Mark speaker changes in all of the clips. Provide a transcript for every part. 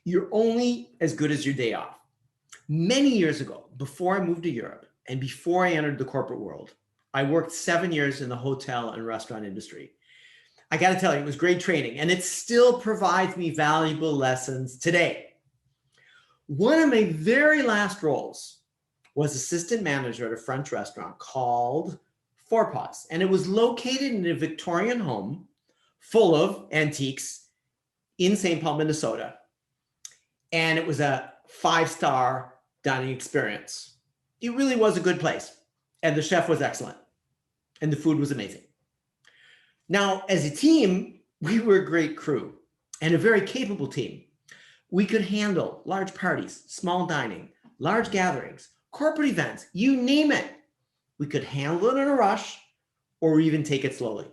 Speaker 1: You're only as good as your day off. Many years ago, before I moved to Europe and before I entered the corporate world, I worked 7 years in the hotel and restaurant industry. I got to tell you, it was great training, and it still provides me valuable lessons today. One of my very last roles was assistant manager at a French restaurant called Four Paws, and it was located in a Victorian home full of antiques in St. Paul, Minnesota. And it was a 5-star dining experience. It really was a good place, and the chef was excellent, and the food was amazing. Now, as a team, we were a great crew and a very capable team. We could handle large parties, small dining, large gatherings, corporate events, you name it. We could handle it in a rush or even take it slowly.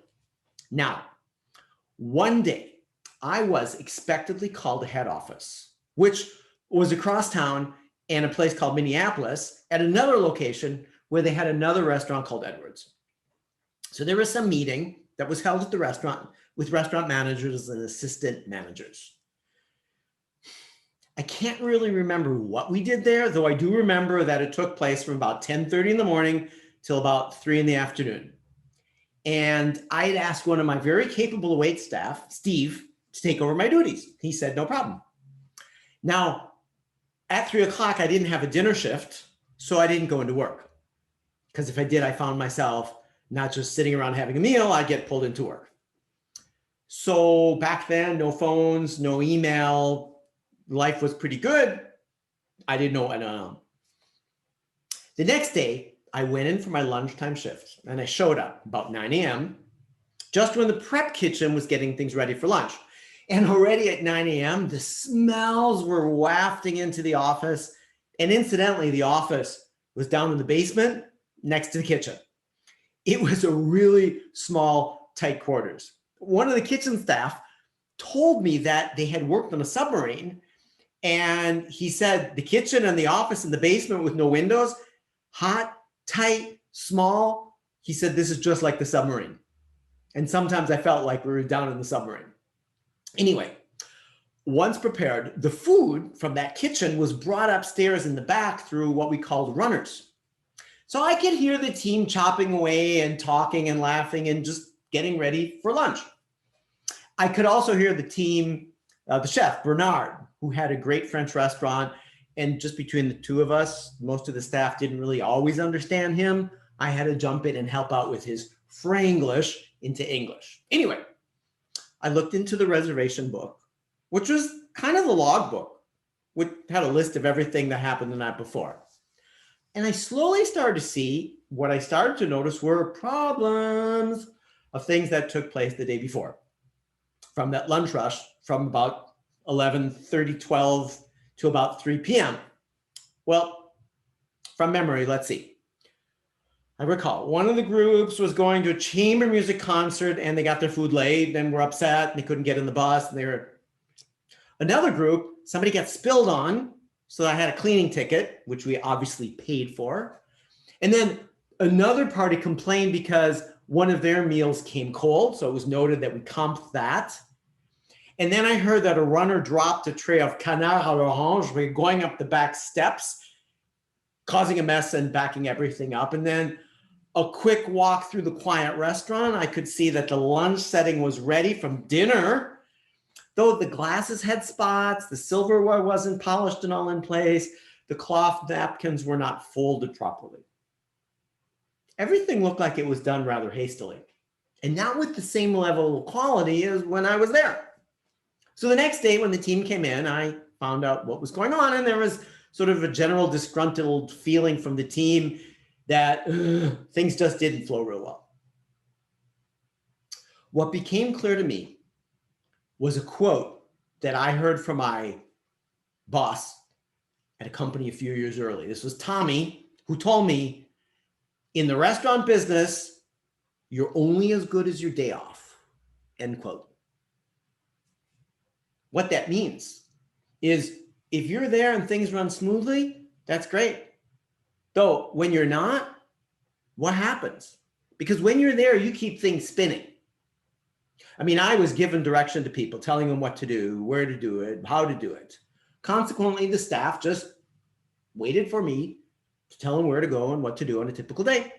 Speaker 1: Now, one day, I was expectedly called to head office, which was across town and a place called Minneapolis at another location where they had another restaurant called Edwards. So there was some meeting that was held at the restaurant with restaurant managers and assistant managers. I can't really remember what we did there, though I do remember that it took place from about 10:30 in the morning till about 3 in the afternoon. And I had asked one of my very capable wait staff, Steve, to take over my duties. He said, no problem. Now, at 3 o'clock, I didn't have a dinner shift, so I didn't go into work. Because if I did, I found myself not just sitting around having a meal, I'd get pulled into work. So back then, no phones, no email, life was pretty good. I didn't know what went on. The next day, I went in for my lunchtime shift, and I showed up about 9 a.m., just when the prep kitchen was getting things ready for lunch. And already at 9 a.m., the smells were wafting into the office. And incidentally, the office was down in the basement next to the kitchen. It was a really small, tight quarters. One of the kitchen staff told me that they had worked on a submarine, and he said the kitchen and the office in the basement with no windows, hot, tight, small. He said, this is just like the submarine. And sometimes I felt like we were down in the submarine. Anyway, once prepared, the food from that kitchen was brought upstairs in the back through what we called runners. So I could hear the team chopping away and talking and laughing and just getting ready for lunch. I could also hear the team, the chef, Bernard, who had a great French restaurant. And just between the two of us, most of the staff didn't really always understand him. I had to jump in and help out with his Franglish into English. Anyway, I looked into the reservation book, which was kind of the log book, which had a list of everything that happened the night before. And I slowly started to see what I started to notice were problems of things that took place the day before. From that lunch rush from about 11:30, 12 to about 3 p.m. Well, from memory, let's see. I recall one of the groups was going to a chamber music concert and they got their food late and were upset and they couldn't get in the bus. And they were another group, somebody got spilled on. So I had a cleaning ticket, which we obviously paid for. And then another party complained because one of their meals came cold. So it was noted that we comped that. And then I heard that a runner dropped a tray of canard à l'orange going up the back steps, causing a mess and backing everything up. And then a quick walk through the quiet restaurant, I could see that the lunch setting was ready from dinner. Though the glasses had spots, the silverware wasn't polished and all in place, the cloth napkins were not folded properly. Everything looked like it was done rather hastily, and not with the same level of quality as when I was there. So the next day when the team came in, I found out what was going on, and there was sort of a general disgruntled feeling from the team that things just didn't flow real well. What became clear to me was a quote that I heard from my boss at a company a few years earlier. This was Tommy, who told me, in the restaurant business, you're only as good as your day off, end quote. What that means is if you're there and things run smoothly, that's great. Though when you're not, what happens? Because when you're there, you keep things spinning. I mean, I was giving direction to people, telling them what to do, where to do it, how to do it. Consequently, the staff just waited for me to tell them where to go and what to do on a typical day.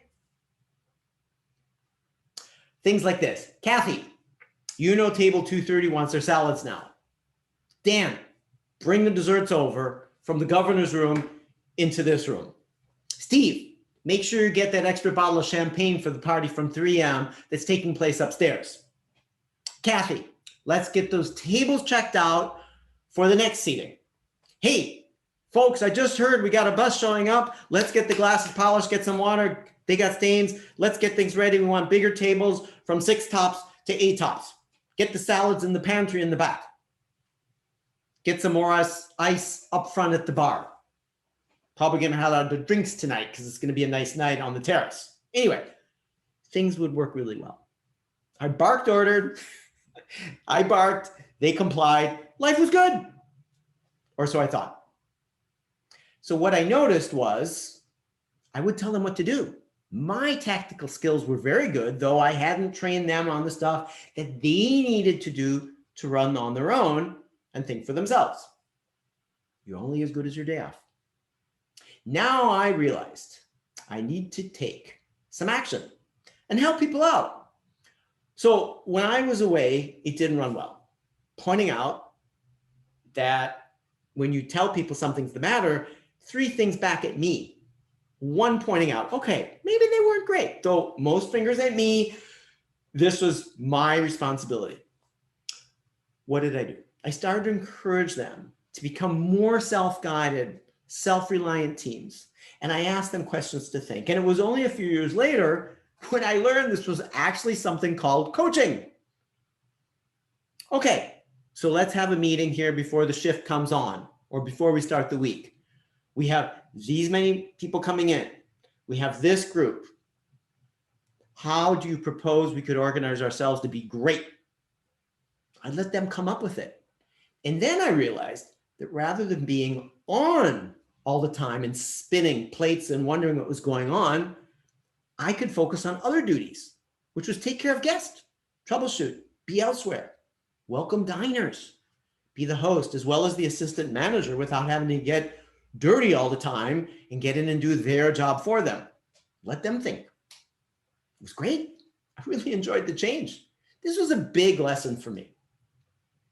Speaker 1: Things like this. Kathy, you know table 230 wants their salads now. Dan, bring the desserts over from the governor's room into this room. Steve, make sure you get that extra bottle of champagne for the party from 3M that's taking place upstairs. Kathy, let's get those tables checked out for the next seating. Hey, folks, I just heard we got a bus showing up. Let's get the glasses polished, get some water. They got stains. Let's get things ready. We want bigger tables from 6 tops to 8 tops. Get the salads in the pantry in the back. Get some more ice up front at the bar. Probably going to have the drinks tonight because it's going to be a nice night on the terrace. Anyway, things would work really well. I barked, ordered. I barked. They complied. Life was good. Or so I thought. So what I noticed was I would tell them what to do. My tactical skills were very good, though I hadn't trained them on the stuff that they needed to do to run on their own and think for themselves. You're only as good as your day off. Now I realized I need to take some action and help people out. So when I was away, it didn't run well. Pointing out that when you tell people something's the matter, 3 things back at me. 1 pointing out, okay, maybe they weren't great, though most fingers at me. This was my responsibility. What did I do? I started to encourage them to become more self-guided, self-reliant teams. And I asked them questions to think. And it was only a few years later when I learned this was actually something called coaching. Okay, so let's have a meeting here before the shift comes on or before we start the week. We have these many people coming in. We have this group. How do you propose we could organize ourselves to be great? I let them come up with it. And then I realized that rather than being on all the time and spinning plates and wondering what was going on, I could focus on other duties, which was take care of guests, troubleshoot, be elsewhere, welcome diners, be the host as well as the assistant manager without having to get dirty all the time and get in and do their job for them. Let them think. It was great. I really enjoyed the change. This was a big lesson for me.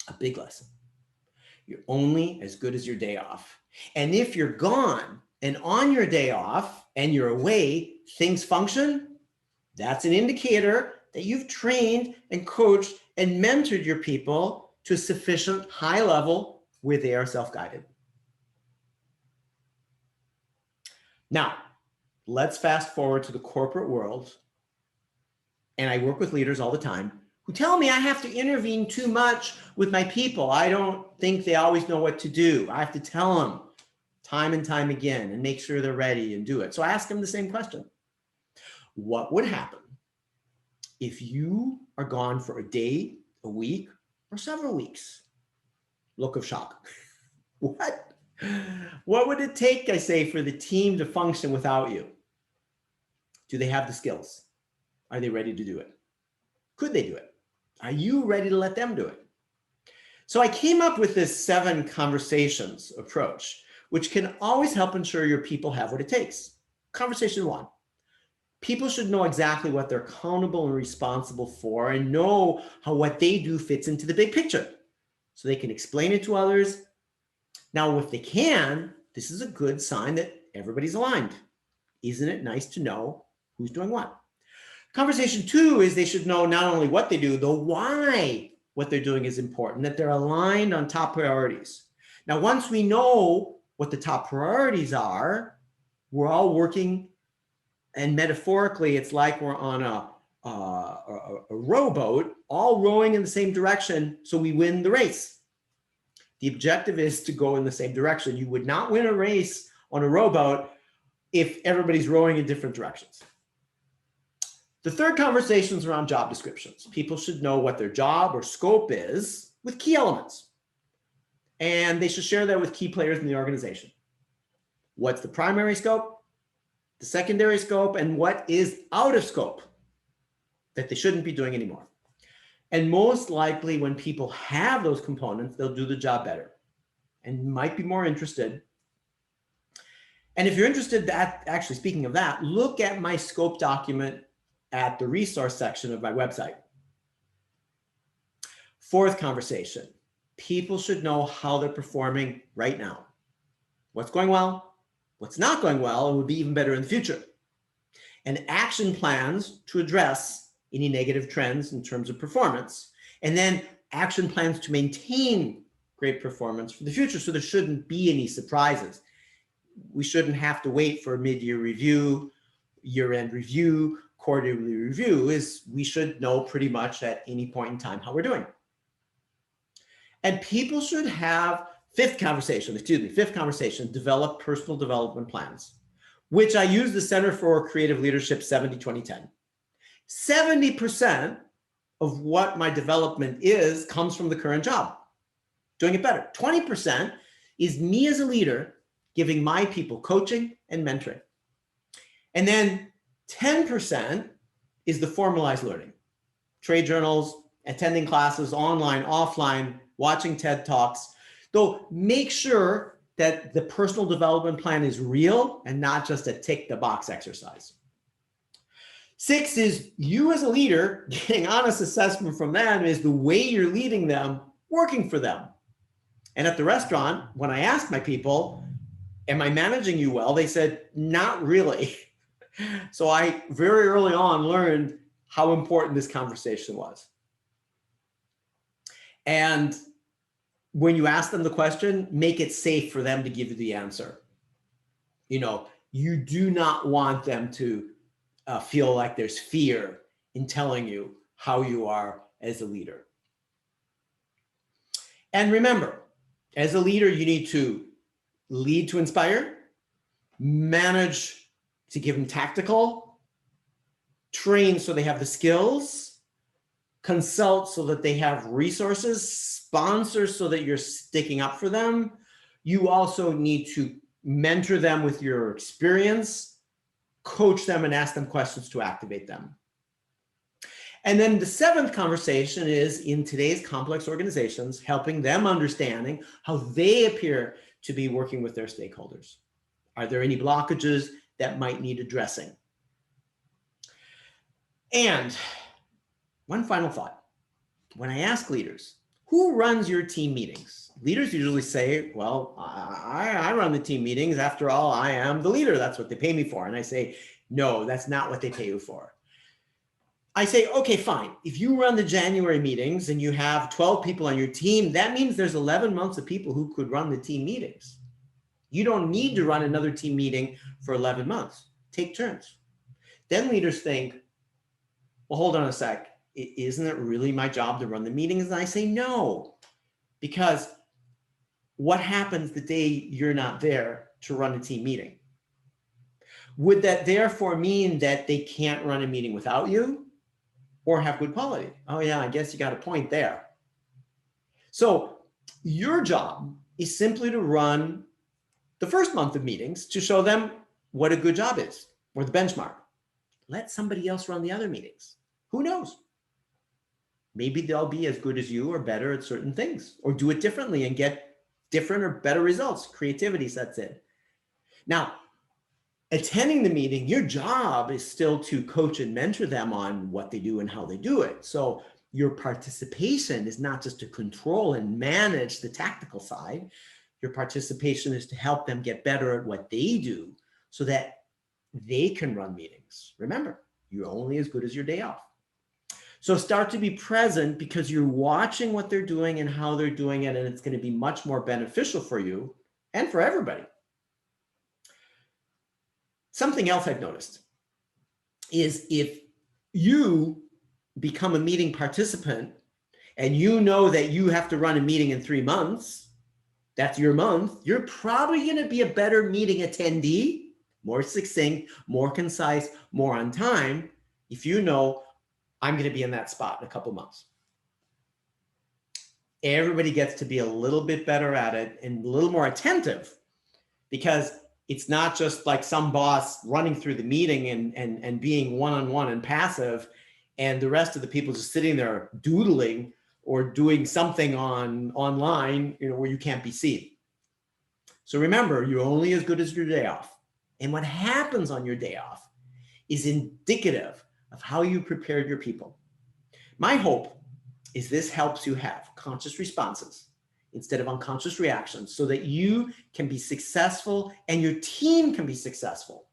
Speaker 1: A big lesson. You're only as good as your day off. And if you're gone and on your day off and you're away, things function, that's an indicator that you've trained and coached and mentored your people to a sufficient high level where they are self-guided. Now, let's fast forward to the corporate world. And I work with leaders all the time who tell me I have to intervene too much with my people. I don't think they always know what to do. I have to tell them time and time again and make sure they're ready and do it. So I ask them the same question. What would happen if you are gone for a day, a week, or several weeks? Look of shock. What? What would it take, I say, for the team to function without you? Do they have the skills? Are they ready to do it? Could they do it? Are you ready to let them do it? So I came up with this 7 conversations approach, which can always help ensure your people have what it takes. Conversation 1. People should know exactly what they're accountable and responsible for and know how what they do fits into the big picture so they can explain it to others. Now, if they can, this is a good sign that everybody's aligned. Isn't it nice to know who's doing what? Conversation 2 is they should know not only what they do, though why what they're doing is important, that they're aligned on top priorities. Now, once we know what the top priorities are, we're all working, and metaphorically, it's like we're on a rowboat, all rowing in the same direction, so we win the race. The objective is to go in the same direction. You would not win a race on a rowboat if everybody's rowing in different directions. The third conversation is around job descriptions. People should know what their job or scope is with key elements. And they should share that with key players in the organization. What's the primary scope, the secondary scope, and what is out of scope that they shouldn't be doing anymore. And most likely when people have those components, they'll do the job better. and might be more interested. And if you're interested, actually speaking of that, look at my scope document at the resource section of my website. Fourth conversation, people should know how they're performing right now. What's going well, what's not going well, and would be even better in the future. And action plans to address any negative trends in terms of performance. And then action plans to maintain great performance for the future, so there shouldn't be any surprises. We shouldn't have to wait for a mid-year review, year-end review, quarterly review. We should know pretty much at any point in time how we're doing. And people should have, fifth conversation, develop personal development plans, which I use the Center for Creative Leadership 70-20-10. 70% of what my development is comes from the current job, doing it better. 20% is me as a leader giving my people coaching and mentoring. And then 10% is the formalized learning, trade journals, attending classes, online, offline, watching TED Talks. Though make sure that the personal development plan is real and not just a tick the box exercise. 6 is you as a leader getting honest assessment from them. Is the way you're leading them working for them? And at the restaurant, when I asked my people, am I managing you well? They said, not really. So I very early on learned how important this conversation was. And when you ask them the question, make it safe for them to give you the answer. You do not want them to feel like there's fear in telling you how you are as a leader. And remember, as a leader, you need to lead to inspire, manage to give them tactical, train so they have the skills, consult so that they have resources, sponsor so that you're sticking up for them. You also need to mentor them with your experience, coach them, and ask them questions to activate them. And then the 7th conversation is, in today's complex organizations, helping them understanding how they appear to be working with their stakeholders. Are there any blockages that might need addressing? And one final thought. When I ask leaders, who runs your team meetings? Leaders usually say, well, I run the team meetings. After all, I am the leader. That's what they pay me for. And I say, no, that's not what they pay you for. I say, okay, fine. If you run the January meetings and you have 12 people on your team, that means there's 11 months of people who could run the team meetings. You don't need to run another team meeting for 11 months. Take turns. Then leaders think, well, hold on a sec. Isn't it really my job to run the meetings? And I say, no, because what happens the day you're not there to run a team meeting? Would that therefore mean that they can't run a meeting without you or have good quality? Oh yeah, I guess you got a point there. So your job is simply to run the first month of meetings to show them what a good job is, or the benchmark. Let somebody else run the other meetings. Who knows? Maybe they'll be as good as you or better at certain things, or do it differently and get different or better results. Creativity sets in. Now, attending the meeting, your job is still to coach and mentor them on what they do and how they do it. So your participation is not just to control and manage the tactical side. Your participation is to help them get better at what they do so that they can run meetings. Remember, you're only as good as your day off. So start to be present, because you're watching what they're doing and how they're doing it, and it's going to be much more beneficial for you and for everybody. Something else I've noticed is if you become a meeting participant and you know that you have to run a meeting in 3 months, that's your month, you're probably going to be a better meeting attendee, more succinct, more concise, more on time, if you know I'm going to be in that spot in a couple months. Everybody gets to be a little bit better at it and a little more attentive, because it's not just like some boss running through the meeting and being one-on-one and passive, and the rest of the people just sitting there doodling or doing something online, where you can't be seen. So remember, you're only as good as your day off. And what happens on your day off is indicative of how you prepared your people. My hope is this helps you have conscious responses instead of unconscious reactions so that you can be successful and your team can be successful.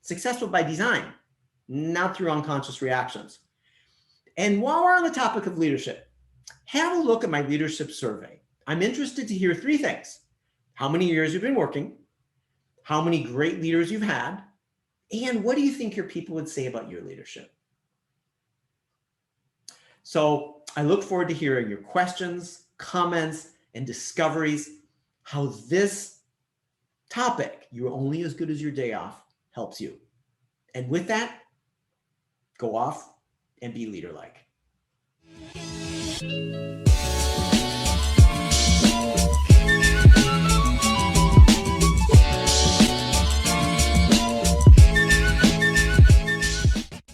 Speaker 1: Successful by design, not through unconscious reactions. And while we're on the topic of leadership, have a look at my leadership survey. I'm interested to hear three things: how many years you've been working, how many great leaders you've had, and what do you think your people would say about your leadership? So I look forward to hearing your questions, comments, and discoveries, how this topic, you're only as good as your day off, helps you. And with that, go off and be leader-like.